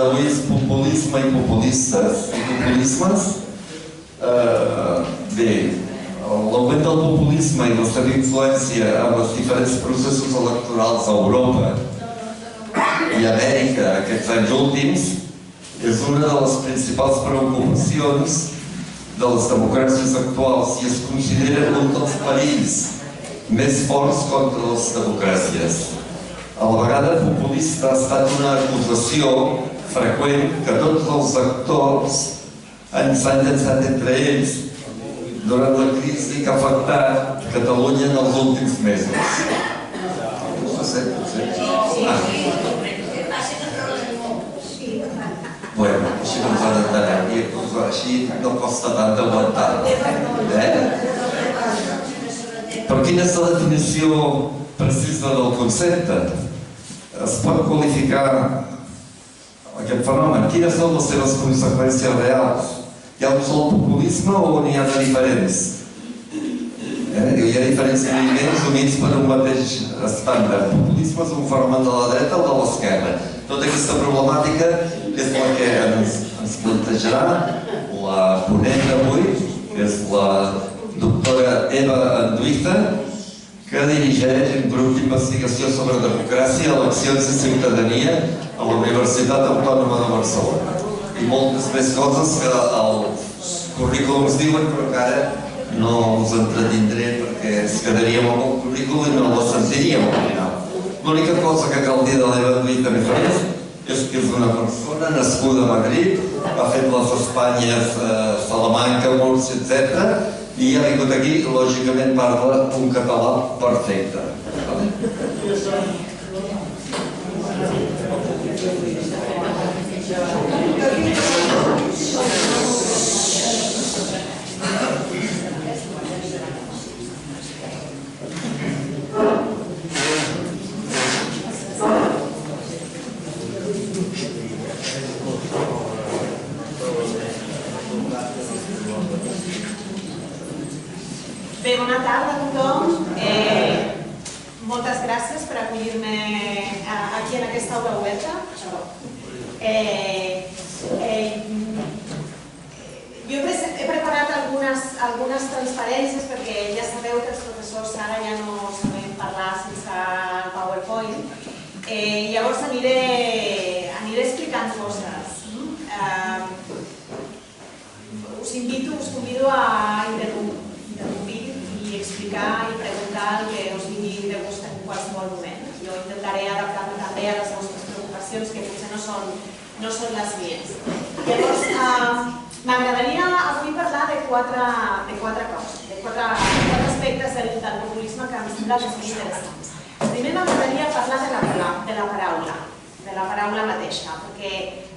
d'avui és populisme i populistes i populismes. Bé, l'augment del populisme i la seva influència en els diferents processos electorals a Europa i a Amèrica aquests anys últims és una de les principals preocupacions de les democràcies actuals i es considera un dels perills més forts contra les democràcies. A la vegada, populista ha estat una acusació freqüent que tots els actors s'han llançat entre ells durant la crisi que ha afectat Catalunya en els últims mesos. Bueno, així no ens han entenent, així no costa tant d'aguantar. Però quina és la definició precisa del concepte? Es pot qualificar aquest fenomen? Quines són les seves conseqüències reals? Hi ha un sol populisme o n'hi ha de diferents? Hi ha diferents moviments units per un mateix estàndard. El populisme és un fenomen de la dreta o de l'esquerra. Tota aquesta problemàtica és la que ens plantejarà la ponent d'avui, que és la doctora Eva Anduiza, que dirigeix un grup d'investigació sobre democràcia, eleccions i ciutadania a la Universitat Autònoma de Barcelona. I moltes més coses que els currículums diuen, però que ara no us entretindré perquè ens quedaríem amb el currículum i no la sentiríem al final. L'única cosa que cal dir de l'Eva Anduiza és que és una persona nascuda a Madrid, ha fet les Espanyes, Salamanca, Múrcia, etc. I ha vingut aquí, lògicament parla un català perfecte. Bé, bona tarda a tothom. Moltes gràcies per acollir-me aquí en aquesta aula oberta. Jo he preparat algunes transparències perquè ja sabeu que els professors ara ja no sabem parlar sense el PowerPoint. Llavors aniré explicant coses. Us convido a interrompir i explicar i preguntar el que us vingui de gust en qualsevol moment. Jo intentaré adaptar-me també a les vostres preocupacions, que potser no són les mies. Llavors, m'agradaria avui parlar de quatre coses, de quatre aspectes del populisme que em sembla que són interessants. Primer m'agradaria parlar de la paraula mateixa, perquè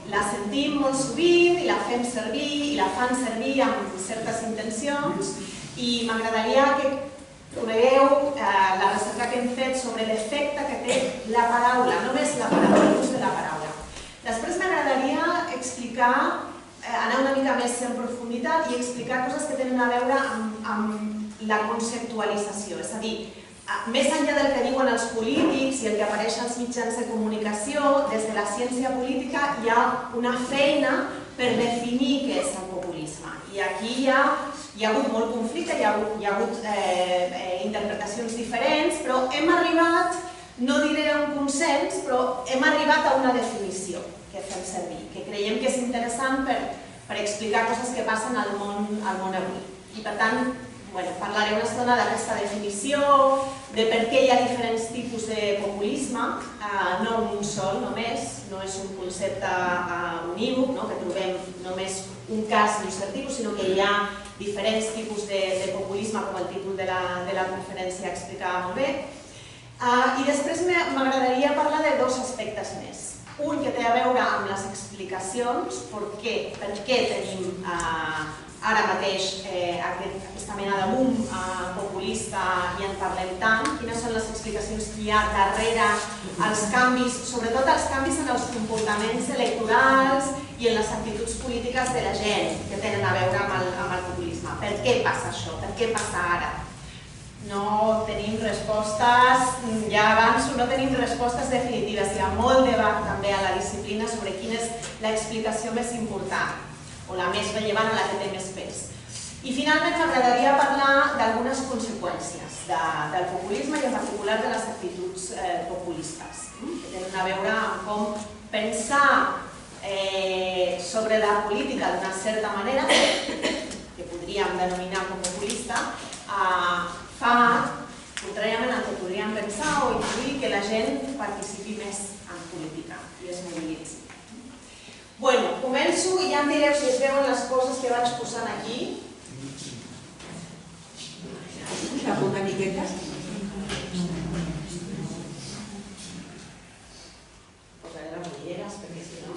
la sentim molt sovint i la fem servir i la fan servir amb certes intencions i m'agradaria que conegueu la recerca que hem fet sobre l'efecte que té la paraula, només la paraula, l'ús de la paraula. Després m'agradaria explicar, anar una mica més en profunditat i explicar coses que tenen a veure amb la conceptualització, és a dir, més enllà del que diuen els polítics i el que apareix als mitjans de comunicació, des de la ciència política hi ha una feina per definir què és el populisme. I aquí hi ha hagut molt conflicte, hi ha hagut interpretacions diferents, però hem arribat, no diré a un consens, però hem arribat a una definició que fem servir, que creiem que és interessant per explicar coses que passen al món avui. I per tant, parlaré una estona d'aquesta definició, de per què hi ha diferents tipus de populisme, no un sol només, no és un concepte unívoc, que trobem només un cas d'un cert tipus, sinó que hi ha diferents tipus de populisme, com el títol de la conferència explicava molt bé. I després m'agradaria parlar de dos aspectes més. Un que té a veure amb les explicacions, per què tenim ara mateix aquesta mena de boom populista i en parlem tant, quines són les explicacions que hi ha darrere els canvis, sobretot els canvis en els comportaments electorals i en les actituds polítiques de la gent que tenen a veure amb el populisme. Per què passa això? Per què passa ara? no tenim respostes, ja avanço, no tenim respostes definitives. Hi ha molt debat també a la disciplina sobre quina és l'explicació més important o la més rellevant o la que té més pes. I finalment m'agradaria parlar d'algunes conseqüències del populisme i en particular de les actituds populistes, que tenen a veure amb com pensar sobre la política d'una certa manera, que podríem denominar com populista, fa, contràriament al que podríem pensar o intuir, que la gent participi més en política i es mobilitzi. Bueno, començo i ja em direu si es veuen les coses que vaig posant aquí. Puja una miqueta. Posaré les ulleres perquè si no...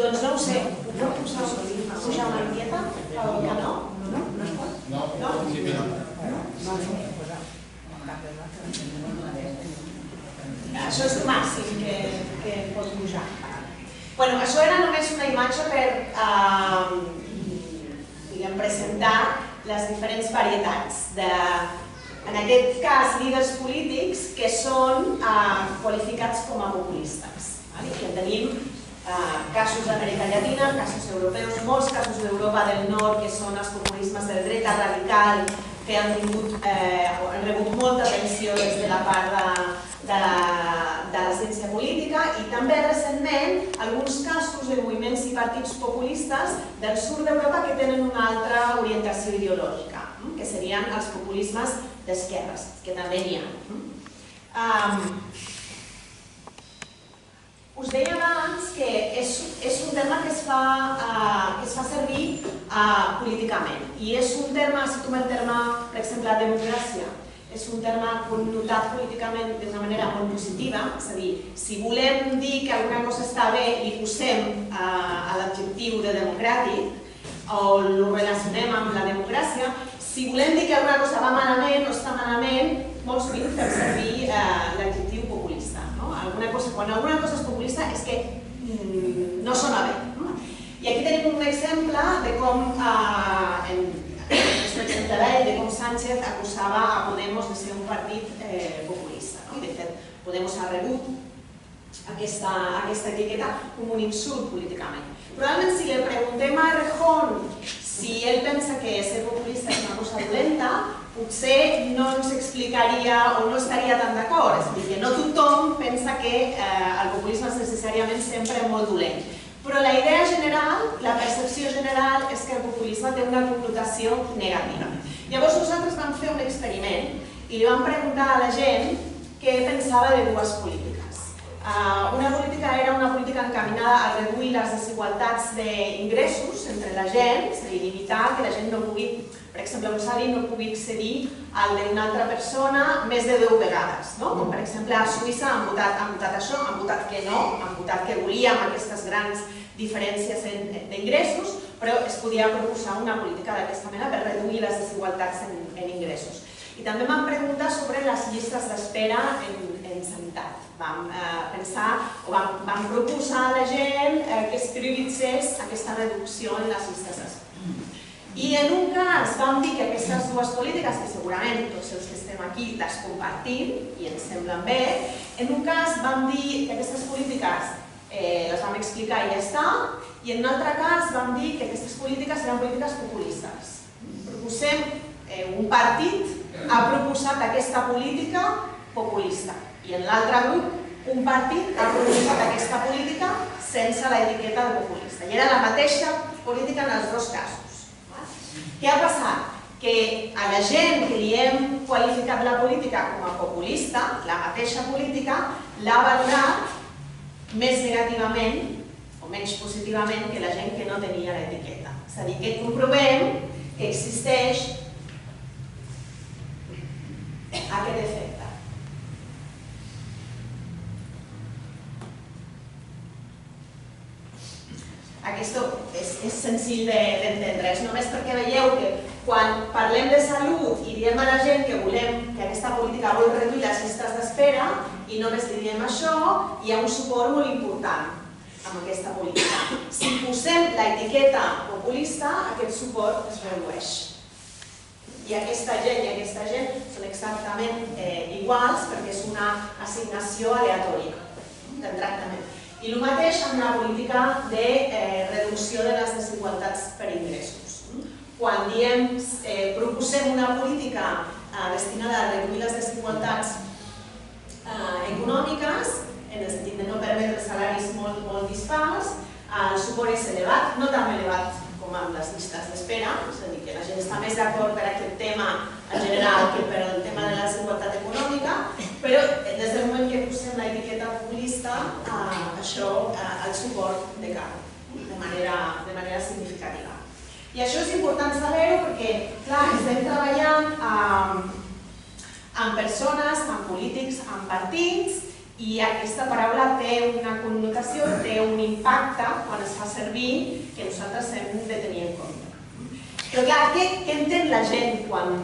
Doncs no ho sé, ho puc pujar una miqueta? Que no? No es pot? No? Això és el màxim que pot pujar. Bueno, això era només una imatge per presentar les diferents varietats de, en aquest cas, líders polítics que són qualificats com a populistes. I tenim casos d'Amèrica Llatina, casos europeus, molts casos d'Europa del Nord que són els populismes de dreta radical que han rebut molta atenció des de la part de la ciència política i també recentment alguns casos de moviments i partits populistes del sud d'Europa que tenen una altra orientació ideològica, que serien els populismes d'esquerres, que també n'hi ha. Us deia abans que és un terme que es fa servir políticament i és un terme, si tu el terme, per exemple, democràcia, és un terme connotat políticament d'una manera molt positiva, és a dir, si volem dir que alguna cosa està bé i posem l'adjectiu de democràtic o ho relacionem amb la democràcia, si volem dir que alguna cosa va malament o està malament, molt sovint fem servir l'adjectiu populista. Quan alguna cosa és populista és que no sona bé. I aquí tenim un exemple de com, de com Sánchez acusava a Podemos de ser un partit populista. I de fet, Podemos ha rebut aquesta etiqueta com un insult políticament. Probablement si li preguntem a Errejón si ell pensa que ser populista és una cosa dolenta, potser no ens explicaria o no estaria tan d'acord. És a dir, que no tothom pensa que el populisme és necessàriament sempre molt dolent. Però la idea general, la percepció general, és que el populisme té una connotació negativa. Llavors nosaltres vam fer un experiment i li vam preguntar a la gent què pensava de dues polítiques. Una política era una política encaminada a reduir les desigualtats d'ingressos entre la gent, és a dir, evitar que la gent no pugui, per exemple, un salari no pugui excedir al d'una altra persona més de 10 vegades. Com per exemple a Suïssa han votat això, han votat que no, han votat que volíem aquestes grans diferències d'ingressos, però es podia proposar una política d'aquesta mena per reduir les desigualtats en ingressos. I també vam preguntar sobre les llistes d'espera en sanitat. Vam pensar o vam proposar a la gent que es prioritzés aquesta reducció en les llistes d'espera. I en un cas vam dir que aquestes dues polítiques, que segurament tots els que estem aquí les compartim i ens semblen bé, en un cas vam dir que aquestes polítiques les vam explicar i ja està, i en un altre cas vam dir que aquestes polítiques eren polítiques populistes. Proposem un partit ha proposat aquesta política populista i en l'altre grup un partit ha proposat aquesta política sense l'etiqueta de populista. I era la mateixa política en els dos casos. Què ha passat? Que a la gent que li hem qualificat la política com a populista, la mateixa política l'ha valorat més negativament o menys positivament que la gent que no tenia l'etiqueta. És a dir, que comprovem que existeix aquest efecte. Això és senzill d'entendre, és només perquè veieu que quan parlem de salut i diem a la gent que volem que aquesta política vol reduir les llistes d'espera i només li diem això, hi ha un suport molt important amb aquesta política. Si posem l'etiqueta populista, aquest suport es redueix. I aquesta gent són exactament iguals perquè és una assignació aleatòria del tractament. I el mateix amb la política de reducció de les desigualtats per ingressos. Quan proposem una política destinada a reduir les desigualtats econòmiques, en el sentit de no permetre salaris molt dispars, el suport és elevat, no tan elevat com amb les llistes d'espera, és a dir, que la gent està més d'acord per aquest tema en general que per el tema de la desigualtat econòmica, però des del moment que posem l'etiqueta populista, això, el suport decau de manera significativa. I això és important saber-ho perquè, clar, estem treballant amb persones, amb polítics, amb partits, i aquesta paraula té una connotació, té un impacte quan es fa servir que nosaltres hem de tenir en compte. Però clar, què entén la gent quan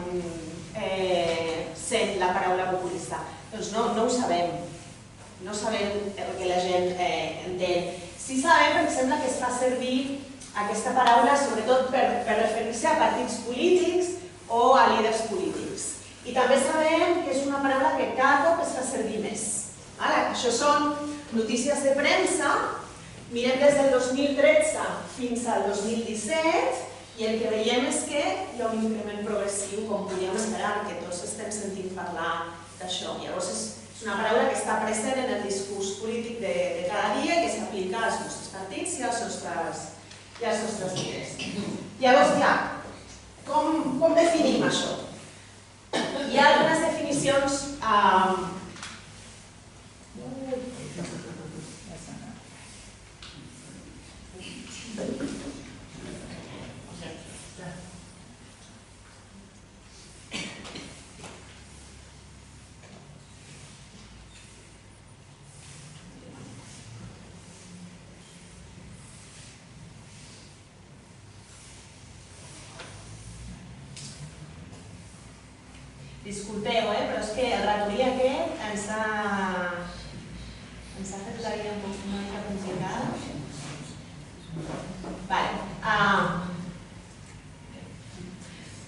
sent la paraula populista? Doncs no ho sabem. No sabem el que la gent entén. Sí sabem, per exemple, que es fa servir aquesta paraula sobretot per referir-se a partits polítics o a líders polítics. I també sabem que és una paraula que cada cop es fa servir més. Això són notícies de premsa, mirem des del 2013 fins al 2017 i el que veiem és que hi ha un increment progressiu, com podríem esperar, que tots estem sentint parlar d'això. Llavors és una paraula que està present en el discurs polític de cada dia i que s'aplica als nostres partits i als nostres líders. Llavors, clar, com definim això? Hi ha algunes definicions disculpeu, però és que el ratolí aquest ens ha fet la vida una mica complicada.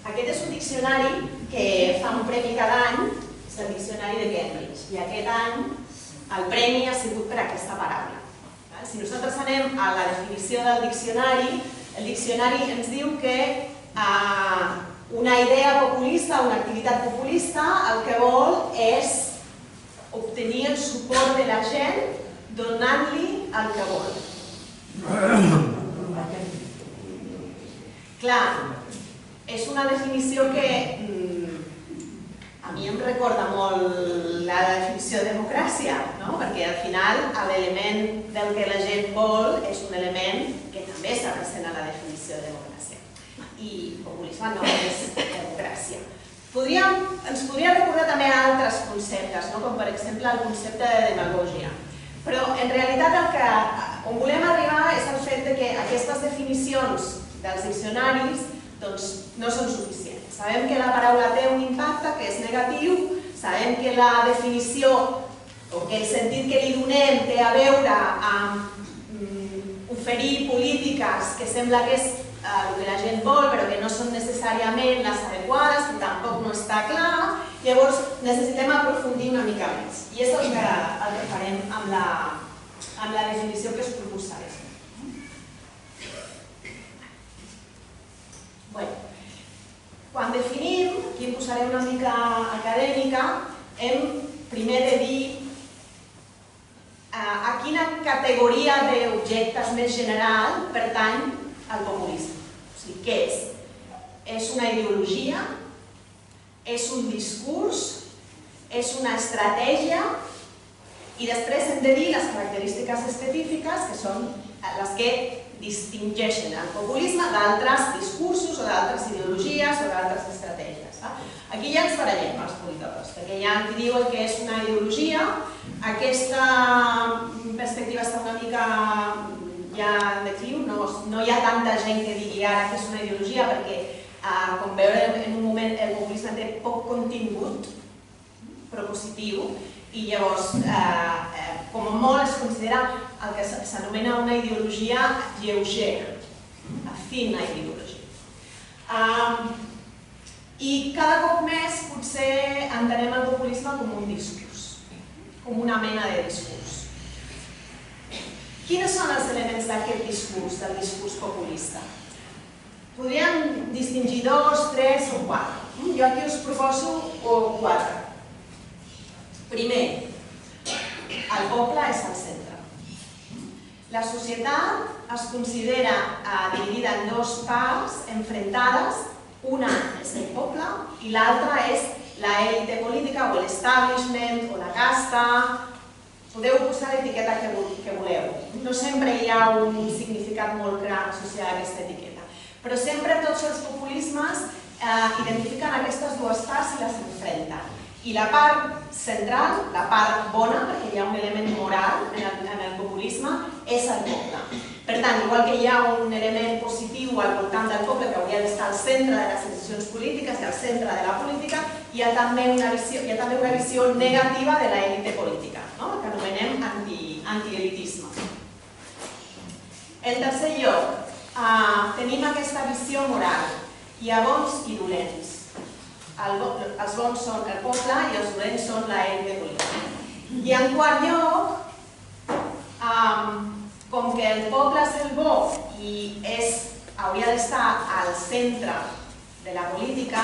Aquest és un diccionari que fa un premi cada any, és el diccionari de Cambridge, i aquest any el premi ha sigut per aquesta paraula. Si nosaltres anem a la definició del diccionari, el diccionari ens diu que una idea populista, una activitat populista, el que vol és obtenir el suport de la gent donant-li el que vol. Clar, és una definició que a mi em recorda molt la definició de democràcia, perquè al final l'element del que la gent vol és un element que també està present a la definició de democràcia. I populisme no és democràcia. Ens podria recordar també a altres conceptes, com per exemple el concepte de demagògia. Però en realitat on volem arribar és el fet que aquestes definicions dels diccionaris no són suficients. Sabem que la paraula té un impacte que és negatiu, sabem que la definició o que el sentit que li donem té a veure amb oferir polítiques que sembla que és el que la gent vol però que no són necessàriament les adequades, que tampoc no està clar, llavors necessitem aprofundir una mica més. I és el que farem amb la definició que us proposaré. Quan definim, aquí em posaré una mica acadèmica, hem primer de dir a quina categoria d'objectes més general pertany al populisme. O sigui, què és? És una ideologia? És un discurs? És una estratègia? I després hem de dir les característiques específiques que són les que distingeixen el populisme d'altres discursos o d'altres ideologies o d'altres estratègies. Aquí ja ens barallem els politòlegs, perquè hi ha qui diuen que és una ideologia, aquesta perspectiva està una mica ja en decliu, no hi ha tanta gent que digui ara que és una ideologia, perquè com veurem en un moment el populisme té poc contingut propositiu i llavors com a molt es considera el que s'anomena una ideologia lleugera, afín a ideologia. I cada cop més potser entenem el populisme com un discurs, com una mena de discurs. Quins són els elements d'aquest discurs, del discurs populista? Podríem distingir 2, 3 o 4. Jo aquí us proposo 4. Primer, el poble és al centre. La societat es considera dividida en 2 parts enfrontades. Una és el poble i l'altra és l'élite política o l'establishment o la casta. Podeu posar l'etiqueta que voleu. No sempre hi ha un significat molt clar associat a aquesta etiqueta. Però sempre tots els populismes identifiquen aquestes 2 parts i les enfrenten. I la part central, la part bona, perquè hi ha un element moral en el populisme, és el poble. Per tant, igual que hi ha un element positiu al voltant del poble que hauria d'estar al centre de les decisions polítiques i al centre de la política, hi ha també una visió negativa de l'élite política, que anomenem antielitisme. En tercer lloc, tenim aquesta visió moral. Hi ha bons i dolents. Els bons són el poble i els dolents són l'élite política. I en quart lloc, com que el poble és el bo i hauria d'estar al centre de la política,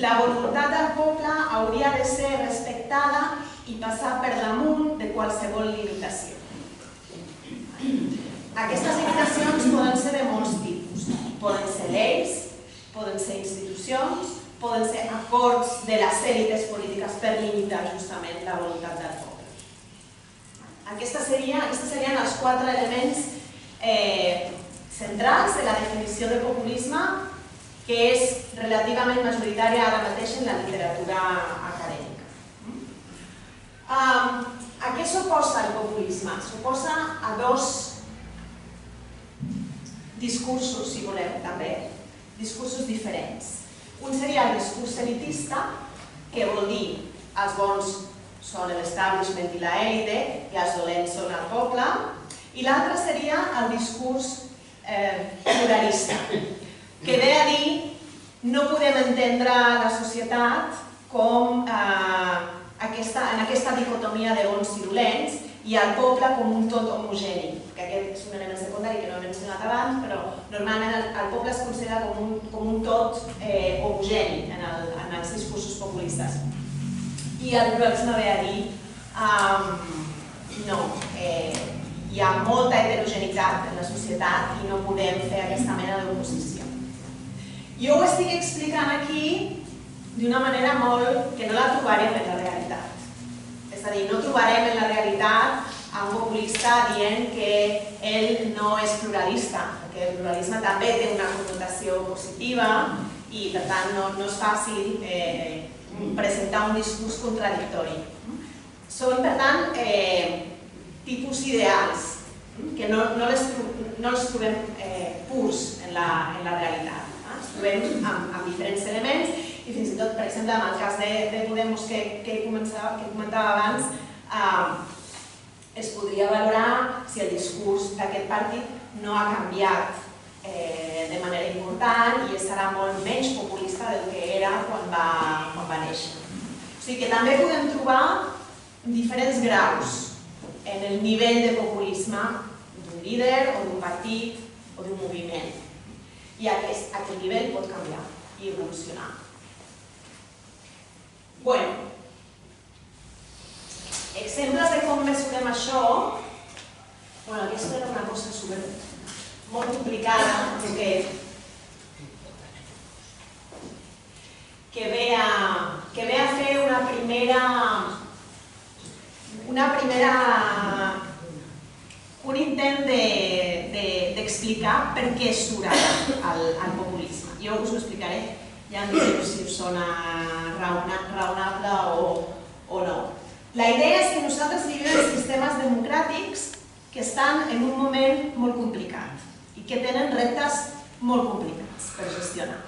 la voluntat del poble hauria de ser respectada i passar per damunt de qualsevol limitació. Aquestes limitacions poden ser de molts tipus. Poden ser lleis, poden ser institucions, poden ser acords de les èlites polítiques per limitar justament la voluntat del poble. Aquests serien els 4 elements centrals de la definició de populisme, que és relativament majoritària ara mateix en la literatura acadèmica. A què s'oposa el populisme? S'oposa a 2 discursos, si voleu, també, discursos diferents. Un seria el discurs elitista, que vol dir els bons són l'establishment i l'élite i els dolents són el poble, i l'altre seria el discurs pluralista, que ve a dir no podem entendre la societat com en aquesta dicotomia de bons i dolents i el poble com un tot homogeni, que aquest és un element secundari que no he mencionat abans, però normalment el poble es considera com un tot homogeni en els discursos populistes. I el pluralisme ve a dir no, hi ha molta heterogeneïtat en la societat i no podem fer aquesta mena d'oposició. Jo ho estic explicant aquí d'una manera que no la trobarem en la realitat. És a dir, no trobarem en la realitat a un populista dient que ell no és pluralista, perquè el pluralisme també té una connotació positiva i per tant no és fàcil presentar un discurs contradictori. Són, per tant, tipus ideals que no els trobem purs en la realitat. Els trobem amb diferents elements i fins i tot, per exemple, en el cas de Podemos que comentava abans, es podria valorar si el discurs d'aquest partit no ha canviat de manera important i estarà molt menys populista del que era quan va néixer. O sigui que també podem trobar diferents graus en el nivell de populisme d'un líder o d'un partit o d'un moviment. I aquest nivell pot canviar i evolucionar. Bueno, exemples de com mesurem això. Bueno, aquesta era una cosa molt complicada, que ve a fer un intent d'explicar per què surt el populisme. Jo us ho explicaré Ja em direu si us sona raonable o no. La idea és que nosaltres vivim en sistemes democràtics que estan en un moment molt complicat i que tenen reptes molt complicats per gestionar.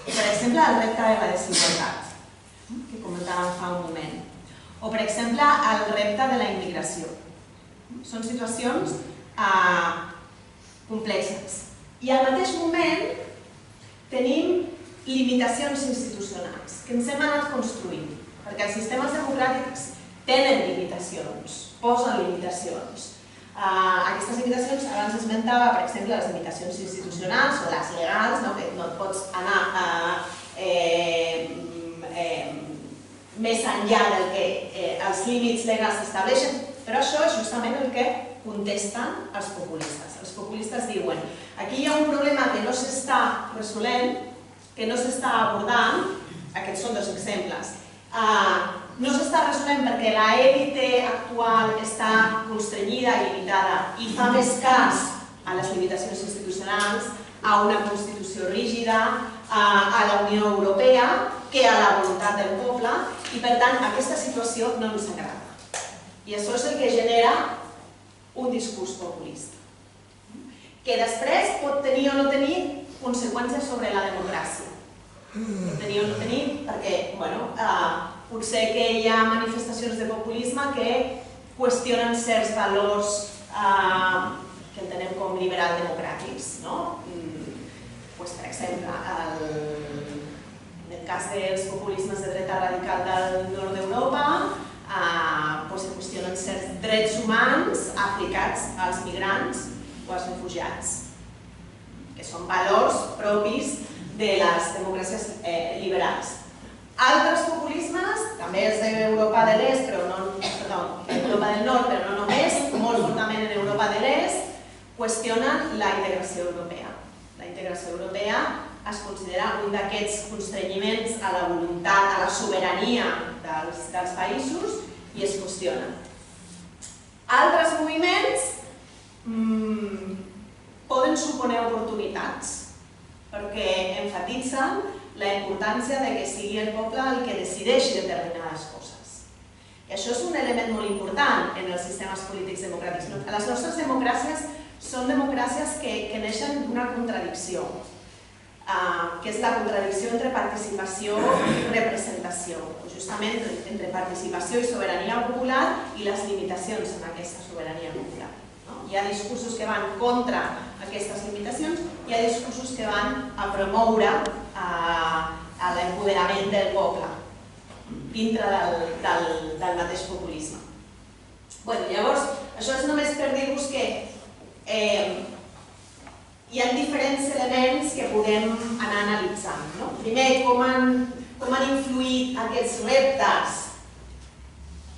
Per exemple, el repte de la desigualtat, que comentàvem fa un moment. O, per exemple, el repte de la immigració. Són situacions complexes. I al mateix moment tenim limitacions institucionals que ens hem anat construint, perquè els sistemes democràtics tenen limitacions, posen limitacions. Aquestes limitacions, abans esmentava, per exemple, les limitacions institucionals o les legals, que no et pots anar més enllà del que els límits legals estableixen, però això és justament el que contesten els populistes. Els populistes diuen: aquí hi ha un problema que no s'està resolent, que no s'està abordant, aquests són dos exemples. No s'està resolent perquè l'élite actual està constrenyida i limitada i fa més cas a les limitacions institucionals, a una Constitució rígida, a la Unió Europea, que a la voluntat del poble, i per tant aquesta situació no ens agrada. I això és el que genera un discurs populista, que després pot tenir o no tenir conseqüències sobre la democràcia. Pot tenir o no tenir perquè, potser que hi ha manifestacions de populisme que qüestionen certs valors que entenem com liberal-democràtics. Per exemple, en el cas dels populismes de dreta radical del nord d'Europa, se qüestionen certs drets humans aplicats als migrants o als refugiats, que són valors propis de les democràcies liberals. Altres populismes, també els d'Europa de l'Est, Europa del Nord, però no només, molt fortament en Europa de l'Est, qüestionen la integració europea. La integració europea es considera un d'aquests constrenyiments a la voluntat, a la sobirania dels països i es qüestiona. Altres moviments poden suposar oportunitats perquè enfatitzen la importància que sigui el poble el que decideixi determinades coses. I això és un element molt important en els sistemes polítics democràtics. Les nostres democràcies són democràcies que neixen d'una contradicció, que és la contradicció entre participació i representació, justament entre participació i sobirania popular i les limitacions en aquesta sobirania popular. Hi ha discursos que van contra aquestes limitacions, hi ha discursos que van a promoure l'empoderament del poble dintre del mateix populisme. Llavors, això és només per dir-vos que hi ha diferents elements que podem anar analitzant. Primer, com han influït aquests reptes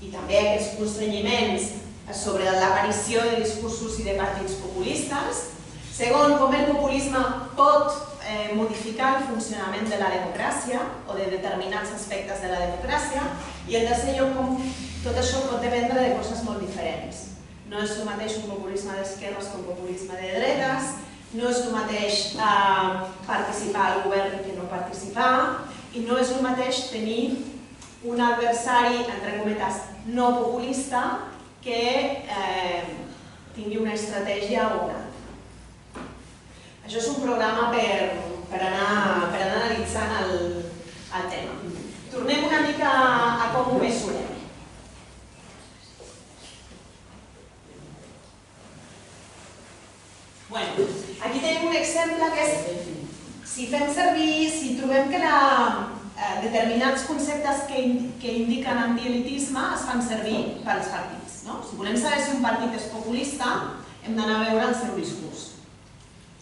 i també aquests constrenyiments sobre l'aparició de discursos i de partits populistes. Segon, com el populisme pot modificar el funcionament de la democràcia o de determinats aspectes de la democràcia. I en tercer lloc, com tot això pot dependre de coses molt diferents. No és el mateix un populisme d'esquerres que un populisme de dretes, no és el mateix participar al govern que no participar, i no és el mateix tenir un adversari, entre cometes, no populista, que tingui una estratègia o una. Això és un programa per anar analitzant el tema. Tornem una mica a com ho mesurem. Aquí tenim un exemple que és si fem servir, si trobem que determinats conceptes que indiquen antielitisme es fan servir pels partits. Si volem saber si un partit és populista, hem d'anar a veure el seu discurs.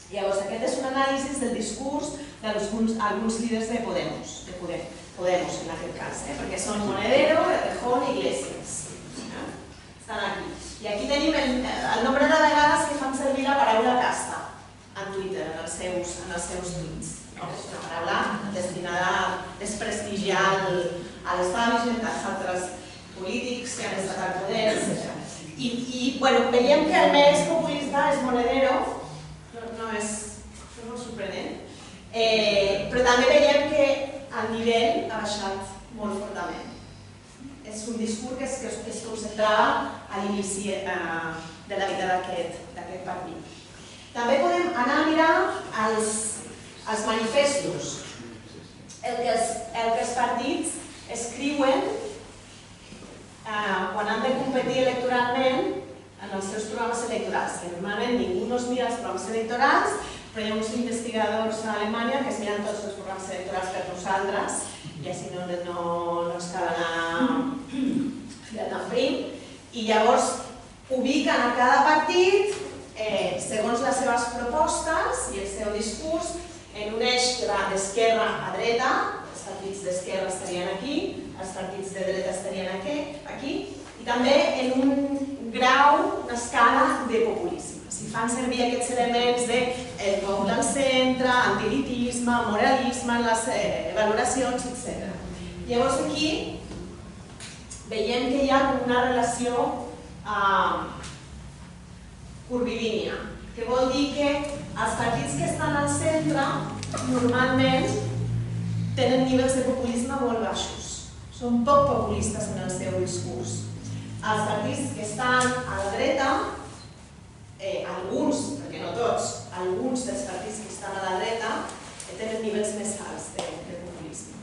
Llavors, aquest és un anàlisi del discurs d'alguns líders de Podemos, en aquest cas, perquè són Monedero, Errejón i Iglesias. Estan aquí. I aquí tenim el nombre de vegades que fan servir la paraula casta en Twitter, en els seus tuits. És una paraula destinada a desprestigiar l'establishment, els altres polítics que han estat al poder, etc. I veiem que el més populista és Monedero, no és sorprenent, però també veiem que el nivell ha baixat molt fortament. És un discurs que es concentrava a l'inici de la vida d'aquest partit. També podem anar a mirar els manifestos, el que els partits escriuen quan han de competir electoralment en els seus programes electorals, que normalment ningú no es mira els programes electorals, però hi ha uns investigadors a Alemanya que es miren tots els programes electorals per nosaltres i així no ens cal anar filant en prim, i llavors ubiquen a cada partit segons les seves propostes i el seu discurs en un eix que va d'esquerra a dreta. Els partits d'esquerra estarien aquí, els partits de dreta estarien aquí, i també en un grau, una escala de populisme. Si fan servir aquests elements del poble al centre, antilitisme, moralisme en les valoracions, etc. Llavors aquí veiem que hi ha una relació curvilínea, que vol dir que els partits que estan al centre normalment tenen nivells de populisme molt baixos. Són poc populistes en el seu discurs. Els partits que estan a la dreta, alguns, perquè no tots, alguns dels partits que estan a la dreta tenen nivells més alts de populisme.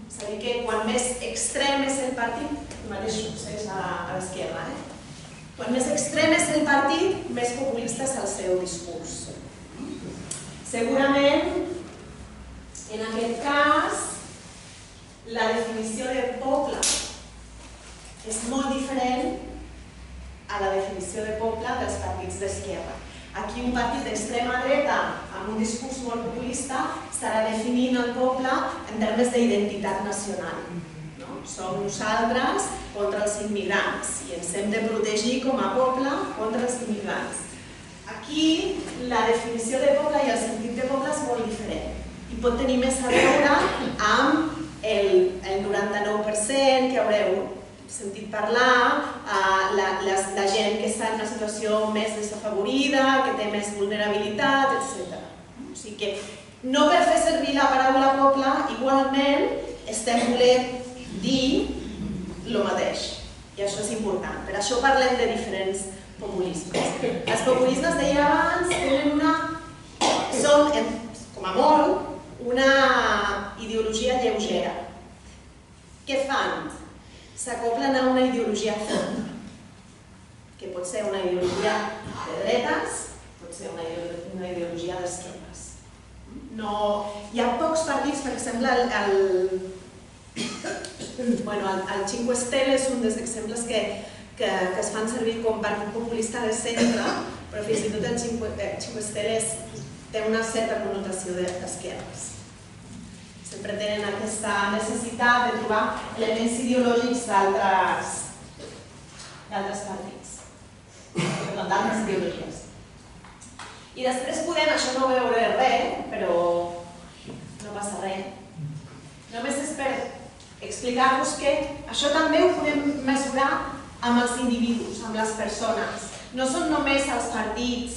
És a dir, que quan més extrem és el partit, el mateix succeeix a l'esquerra, quan més extrem és el partit, més populista és el seu discurs. Segurament, en aquest cas, la definició de poble és molt diferent a la definició de poble dels partits d'esquerra. Aquí un partit d'extrema dreta amb un discurs molt populista estarà definint el poble en termes d'identitat nacional. Som nosaltres contra els immigrants i ens hem de protegir com a poble contra els immigrants. Aquí la definició de poble i el sentit de poble és molt diferent i pot tenir més a veure amb el 99% que haureu sentit parlar, la gent que està en una situació més desafavorida, que té més vulnerabilitat, etc. O sigui que no per fer servir la paraula poble, igualment estem volent dir el mateix, i això és important. Per això parlem de diferents populismes. Els populismes, deia abans, són, com a molt, una ideologia lleugera. Què fan? S'acoplen a una ideologia forta, que pot ser una ideologia de dretes, pot ser una ideologia d'esquerres. Hi ha pocs partits, per exemple, el 5 Stelle és un dels exemples que es fan servir com partit populista de centre, però fins i tot el 5 Stelle té una certa connotació d'esquerres. Sempre tenen aquesta necessitat de trobar elements ideològics d'altres partits, d'altres ideologies. I després podem, això no veure res, però no passa res. Només és per explicar-vos que això també ho podem mesurar amb els individus, amb les persones. No són només els partits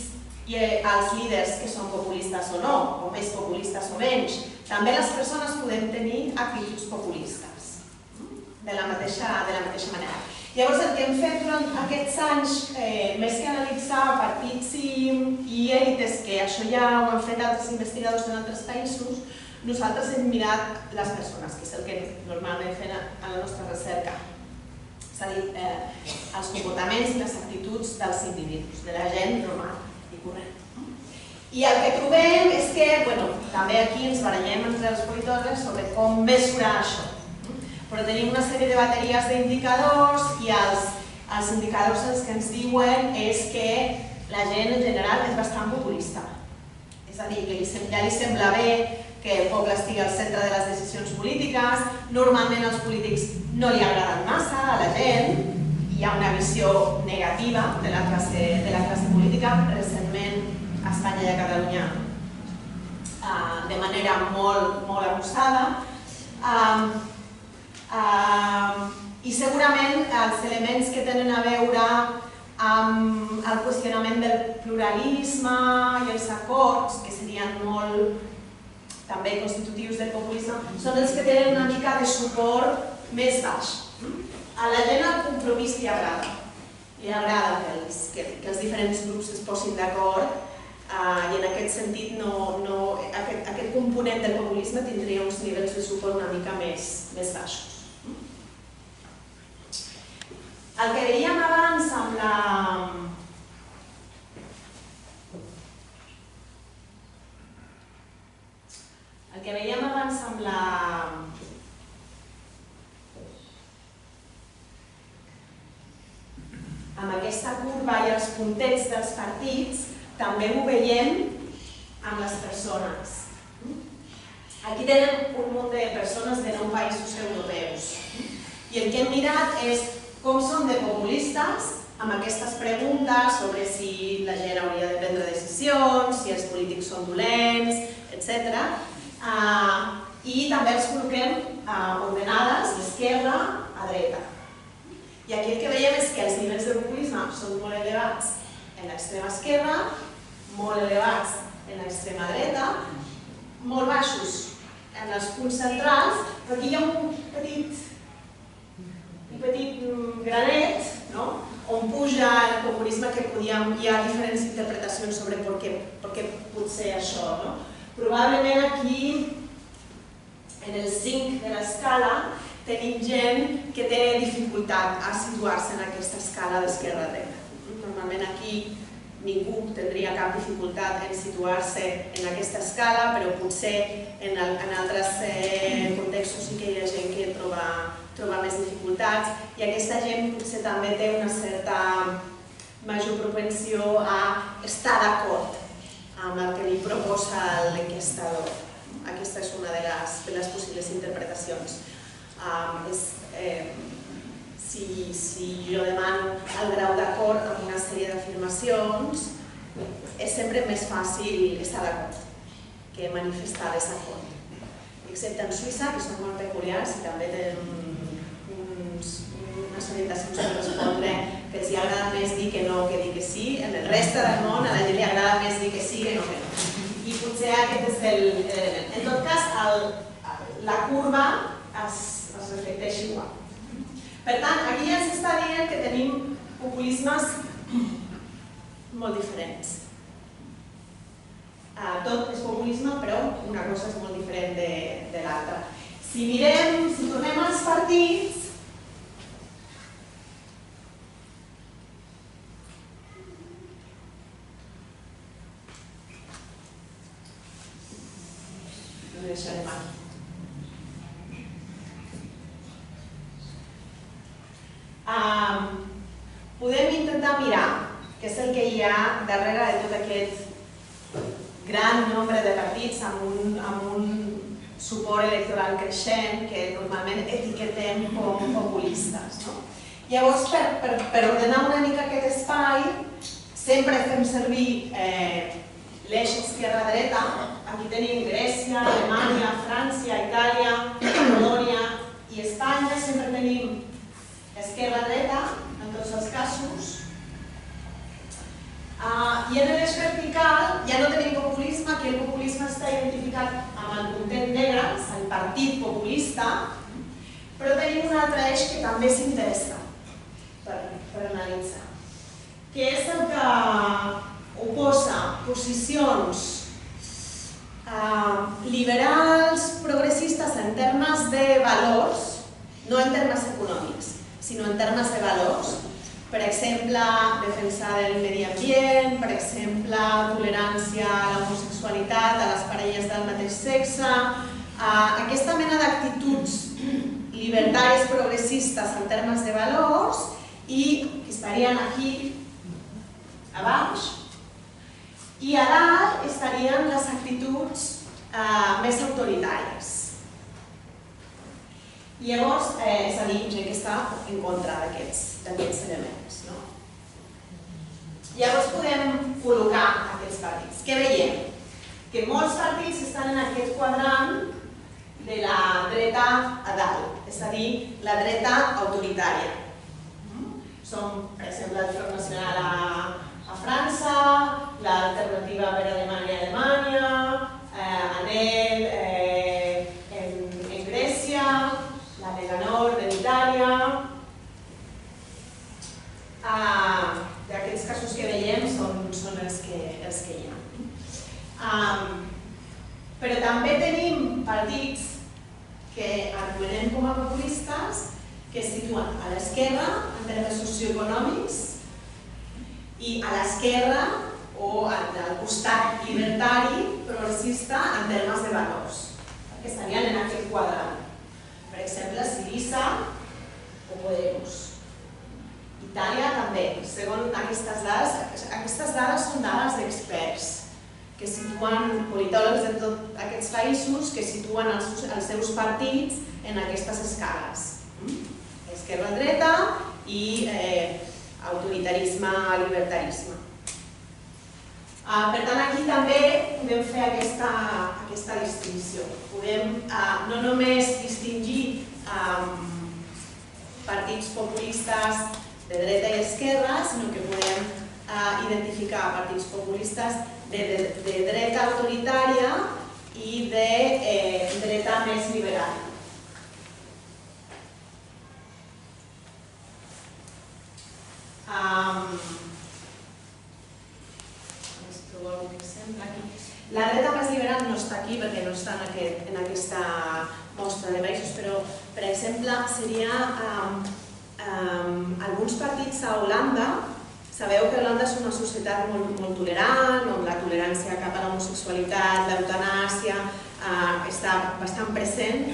i els líders que són populistes o no, o més populistes o menys. També les persones podem tenir actituds populistes, de la mateixa manera. Llavors, el que hem fet durant aquests anys, més que analitzar partits i èlites, que això ja ho han fet altres investigadors en altres països, nosaltres hem mirat les persones, que és el que normalment fem a la nostra recerca. És a dir, els comportaments i les actituds dels individus, de la gent normal i corrent. I el que trobem és que, també aquí ens barallem entre els politòlegs sobre com mesurar això. Però tenim una sèrie de bateries d'indicadors i els indicadors els que ens diuen és que la gent en general és bastant populista. És a dir, que ja li sembla bé que el poble estigui al centre de les decisions polítiques, normalment els polítics no li agraden massa a la gent, hi ha una visió negativa de la classe política, recentment a Espanya i a Catalunya de manera molt abusada, i segurament els elements que tenen a veure amb el qüestionament del pluralisme i els acords, que serien molt també constitutius del populisme, són els que tenen una mica de suport més baix. A la gent el compromís li agrada que els diferents grups es posin d'acord i en aquest sentit aquest component del populisme tindria uns nivells de suport una mica més baixos. El que veiem abans amb la... El que veiem abans amb la... amb aquesta curva i els puntets dels partits, també ho veiem amb les persones. Aquí tenim un munt de persones de 9 països europeus. I el que hem mirat és com són de populistes amb aquestes preguntes sobre si la gent hauria de prendre decisions, si els polítics són dolents, etc. I també els col·loquem ordenades d'esquerra a dreta. I aquí el que veiem és que els nivells de populisme són molt elevats en l'extrema esquerra, molt elevats en l'extrema dreta, molt baixos en els punts centrals, però aquí hi ha un petit granet on puja el populisme que hi ha diferents interpretacions sobre per què pot ser això. Probablement aquí, en el 5 de l'escala, tenim gent que té dificultat a situar-se en aquesta escala d'esquerra-dreta. Normalment aquí ningú tindria cap dificultat en situar-se en aquesta escala, però potser en altres contextos sí que hi ha gent que troba més dificultats i aquesta gent potser també té una certa major propensió a estar d'acord amb el que li proposa l'enquestador. Aquesta és una de les possibles interpretacions. Si jo demano el grau d'acord amb una sèrie d'afirmacions, és sempre més fàcil estar d'acord que manifestar desacord. Excepte en Suïssa, que són molt peculiars i també tenen unes orientacions per respondre que els agrada més dir que no que dir que sí. En el reste del món a la gent li agrada més dir que sí que no que no. I potser aquest és l'element. En tot cas, la curva es reflecteix igual. Per tant, aquí ja s'està dient que tenim populismes molt diferents. Tot és populisme, però una cosa és molt diferent de l'altra. Si tornem als partits, ho deixarem aquí. Podem intentar mirar què és el que hi ha darrere de tot aquest gran nombre de partits amb un suport electoral creixent que normalment etiquetem com populistes. Llavors, per ordenar una mica aquest espai, sempre fem servir l'eix esquerra-dreta. Aquí tenim Grècia, Alemanya, França, Itàlia, Polònia i Espanya. Sempre tenim esquerra-dreta, en tots els casos. I en l'eix vertical ja no tenim populisme, aquí el populisme està identificat amb el puntet negre, és el partit populista, però tenim un altre eix que també s'interessa per analitzar, que és el que oposa posicions liberals, progressistes en termes de valors, no en termes econòmics, sinó en termes de valors. Per exemple, defensa del medi ambient, per exemple, tolerància a l'homosexualitat, a les parelles del mateix sexe. Aquesta mena d'actituds libertàries progressistes en termes de valors i que estarien aquí a baix i a dalt estarien les actituds més autoritàries. Llavors, és a dir, gent que està en contra d'aquests elements. Llavors podem col·locar aquests partits. Què veiem? Que molts partits estan en aquest quadrant de la dreta a dalt, és a dir, la dreta autoritària. Són, per exemple, el Front Nacional a França, l'Alternativa per Alemanya a Alemanya, ANEL, Però també tenim partits que anomenem com a populistes que es situen a l'esquerra en termes socioeconòmics i a l'esquerra o al costat llibertari progressista en termes de valors, que estarien en aquest quadrant. Per exemple, Syriza o Podemos. Itàlia també, segons aquestes dades són dades d'experts que situen politòlegs de tots aquests països que situen els seus partits en aquestes escales. Esquerra-dreta i autoritarisme, libertarisme. Per tant, aquí també podem fer aquesta distinció. Podem no només distingir partits populistes de dreta i esquerra, sinó que podem identificar partits populistes de dreta autoritària i de dreta més liberal. La dreta més liberal no està aquí perquè no està en aquesta mostra de països, però, per exemple, seria alguns partits a Holanda. Sabeu que Holanda és una societat molt tolerant, on la tolerància cap a l'homosexualitat, l'eutanàsia, està bastant present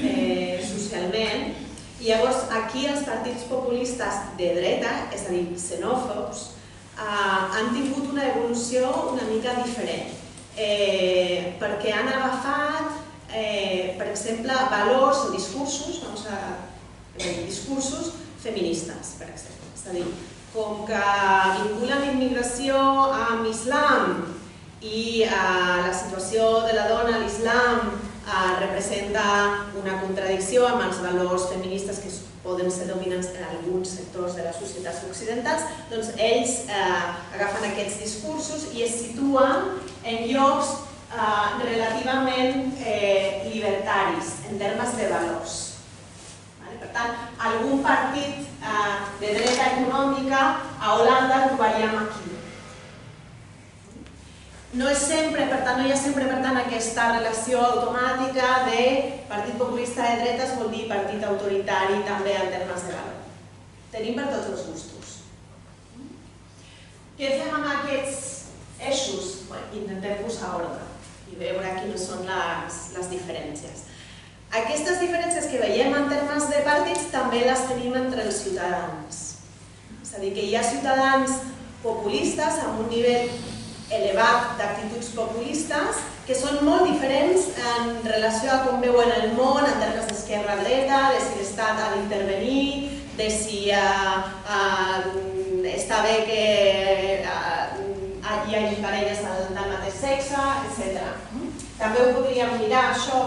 socialment. I llavors aquí els partits populistes de dreta, és a dir, xenòfobs, han tingut una evolució una mica diferent, perquè han agafat, per exemple, valors o discursos, discursos feministes, per exemple. És a dir, com que vinculen l'immigració amb l'islam i la situació de la dona a l'islam representa una contradicció amb els valors feministes que poden ser dominants en alguns sectors de les societats occidentals, doncs ells agafen aquests discursos i es situen en llocs relativament libertaris en termes de valors. Per tant, algun partit de dreta econòmica a Holanda el trobaríem aquí. No hi ha sempre, per tant, aquesta relació automàtica de partit populista de dretes vol dir partit autoritari també en termes de valor. Tenim per tots els gustos. Què fem amb aquests eixos? Intentem posar ordre i veure quines són les diferències. Aquestes diferències que veiem en termes de partits també les tenim entre els ciutadans. És a dir, que hi ha ciutadans populistes amb un nivell elevat d'actituds populistes que són molt diferents en relació a com veuen el món en termes d'esquerra-dreta, de si l'Estat ha d'intervenir, de si està bé que hi hagi parelles del mateix sexe, etc. També ho podríem mirar, això.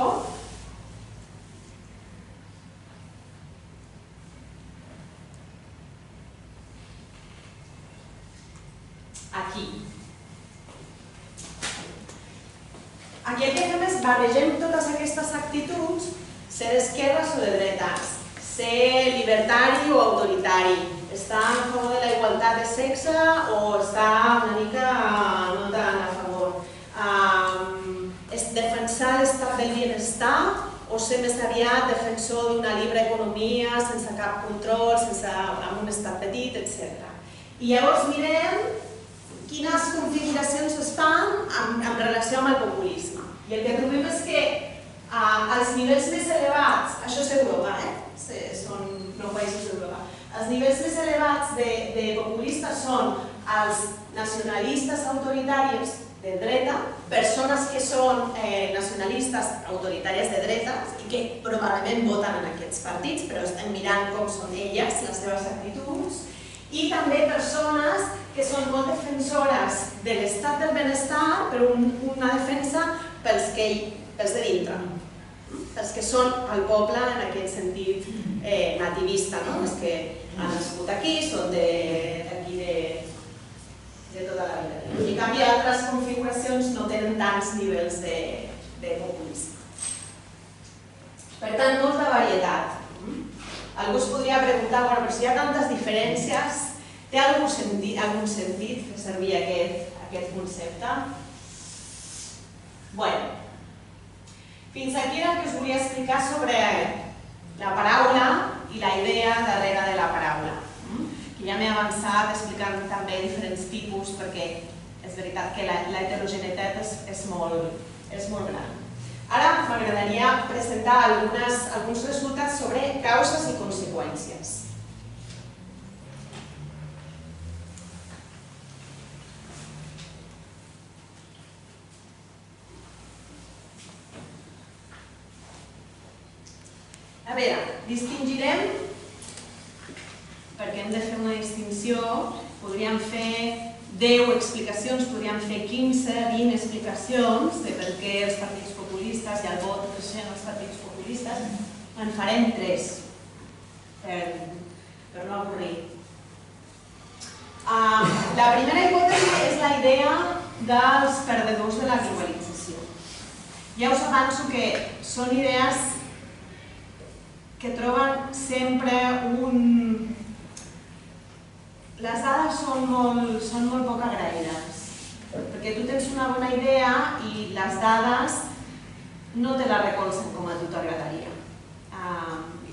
Aquí. Aquí el que fem és barregem totes aquestes actituds, ser d'esquerres o de dretes, ser libertari o autoritari, estar a favor de la igualtat de sexe o estar una mica no tan a favor, defensar l'estat del benestar o ser més aviat defensor d'una lliure economia sense cap control, amb un estat petit, etc. I llavors mirem quines configuracions es fan en relació amb el populisme. I el que trobem és que als nivells més elevats, això és Europa, són 9 països d'Europa, els nivells més elevats de populistes són els nacionalistes autoritaris de dreta, persones que són nacionalistes autoritàries de dreta i que probablement voten en aquests partits, però estem mirant com són elles, les seves actituds, i també persones que són molt defensores de l'estat del benestar, però una defensa pels de dintre, pels que són el poble en aquest sentit nativista, els que han nascut aquí, són d'aquí de tota la vida. En canvi, altres configuracions no tenen tants nivells de populisme. Per tant, molta varietat. Algú es podria preguntar, però si hi ha tantes diferències, té algun sentit fer servir aquest concepte? Bueno, fins aquí era el que us volia explicar sobre la paraula i la idea darrere de la paraula. Que ja m'he avançat explicant també diferents tipus perquè és veritat que la heterogeneïtat és molt gran. Ara m'agradaria presentar alguns resultats sobre causes i conseqüències. A veure, distingirem, perquè hem de fer una distinció, podríem fer 10 explicacions, podríem fer 15, 20 explicacions de per què els partits populistes i el vot creixent als partits populistes. En farem 3, per no avorrir. La primera hipòtesi és la idea dels perdedors de la globalització. Ja us avanço que són idees que troben sempre un... Les dades són molt poc agraïdes, perquè tu tens una bona idea i les dades no te la recolzen com a tu t'agradaria.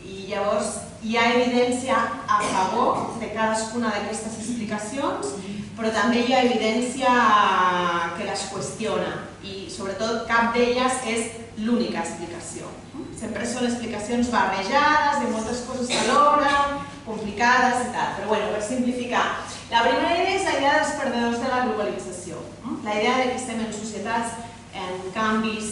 I llavors hi ha evidència a favor de cadascuna d'aquestes explicacions, però també hi ha evidència que les qüestiona i sobretot cap d'elles és l'única explicació. Sempre són explicacions barrejades, de moltes coses alhora, complicades i tal. Però bueno, per simplificar, la primera idea és la idea dels perdedors de la globalització. La idea que estem en societats en canvis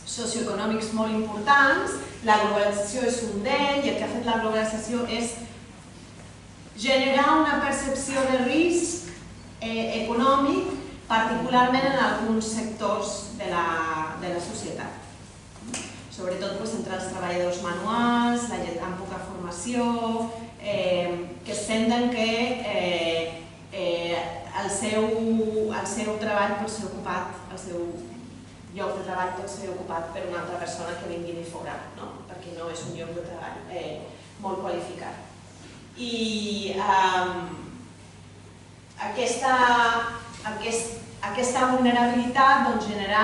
socioeconòmics molt importants, la globalització és un d'ells i el que ha fet la globalització és generar una percepció de risc econòmic, particularment en alguns sectors de la societat. Sobretot entre els treballadors manuals, la gent amb poca formació, que senten que el seu treball pot ser ocupat, el seu lloc de treball pot ser ocupat per una altra persona que vingui de fora, perquè no és un lloc de treball molt qualificat. I aquesta vulnerabilitat genera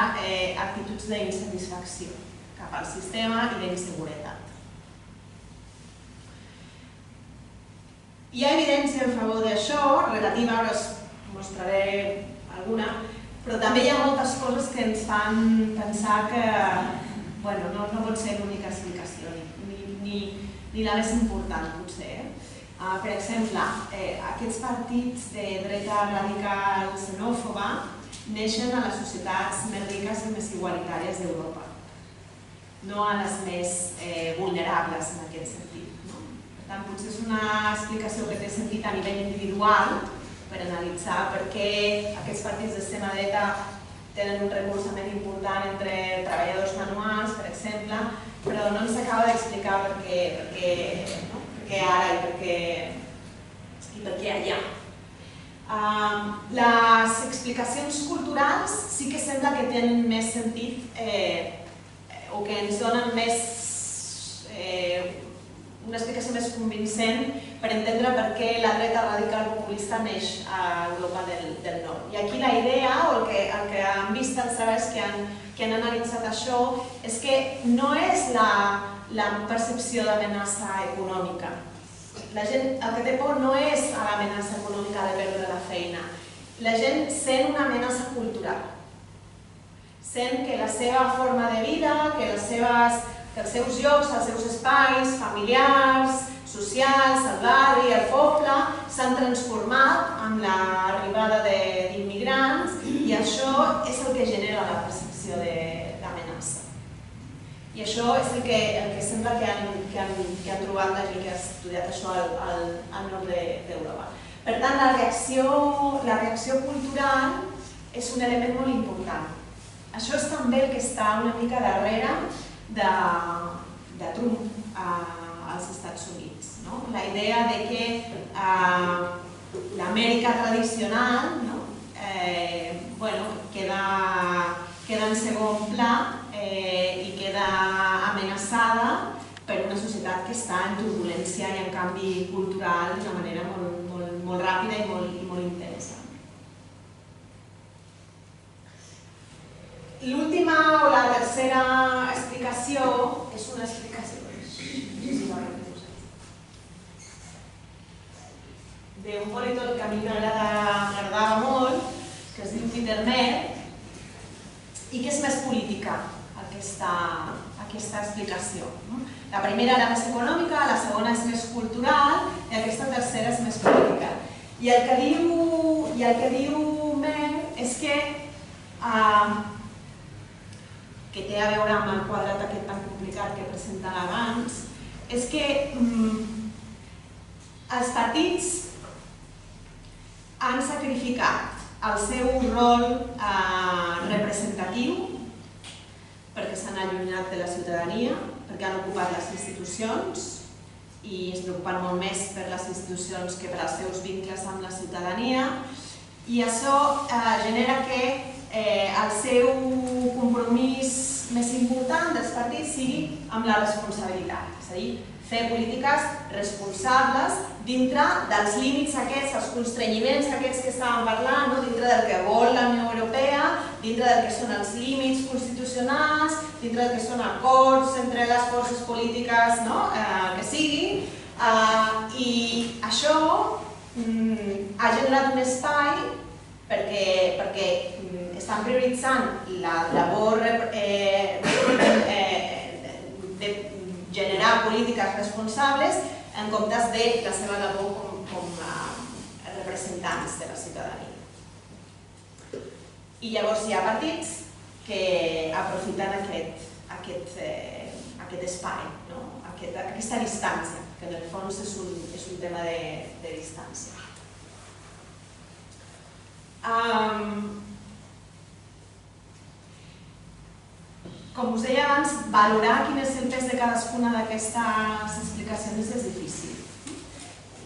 actituds d'insatisfacció cap al sistema i d'inseguretat. Hi ha evidència en favor d'això, relativa, ara us mostraré alguna, però també hi ha moltes coses que ens fan pensar que no pot ser l'única explicació, ni la més important potser. Per exemple, aquests partits de dreta radical xenòfoba neixen a les societats més riques i més igualitàries d'Europa, no a les més vulnerables en aquest sentit. Per tant, potser és una explicació que té sentit a nivell individual per analitzar per què aquests partits d'extrema dreta tenen un recolzament important entre treballadors manuals, per exemple, però no ens acaba d'explicar per què ara i per què allà. Les explicacions culturals sí que sembla que tenen més sentit o que ens donen una explicació més convincent per entendre per què la dreta radical populista neix a Europa del Nord. I aquí la idea, o el que han vist els treballs que han analitzat això, és que no és la percepció d'amenaça econòmica. La gent el que té por no és a l'amenaça econòmica de perdre la feina. La gent sent una amenaça cultural. Sent que la seva forma de vida, que els seus llocs, els seus espais familiars, socials, el barri, el poble, s'han transformat amb l'arribada d'immigrants i això és el que genera la percepció d'amenaça. I això és el que sembla que han trobat la gent que ha estudiat això al nord d'Europa. Per tant, la reacció cultural és un element molt important. Això és també el que està una mica darrere de Trump als Estats Units. La idea de que l'Amèrica tradicional queda en segon pla i queda amenaçada per una societat que està en turbulència i en canvi cultural d'una manera molt ràpida i molt intensa. l'última o la tercera explicació és una explicació d'un polític que a mi m'agradava molt, que es diu Peter Mer, i que és més política aquesta explicació. La primera era més econòmica, la segona és més cultural i aquesta tercera és més política. I el que diu Mer és que té a veure amb el quadrat aquest tan complicat que presentava abans, és que els partits han sacrificat el seu rol representatiu perquè s'han allunyat de la ciutadania, perquè han ocupat les institucions i es preocupen molt més per les institucions que per els seus vincles amb la ciutadania, i això genera que el seu compromís més important dels partits sigui amb la responsabilitat, és a dir, fer polítiques responsables dintre dels límits aquests, els constrenyiments aquests que estàvem parlant, dintre del que vol la Unió Europea, dintre del que són els límits constitucionals, dintre del que són acords entre les forces polítiques que siguin, i això ha generat un espai perquè estan prioritzant la labor de generar polítiques responsables en comptes de la seva labor com a representants de la ciutadania. I llavors hi ha partits que aprofiten aquest espai, aquesta distància, que en el fons és un tema de distància. Com us deia abans, valorar quin és el pes de cadascuna d'aquestes explicacions és difícil.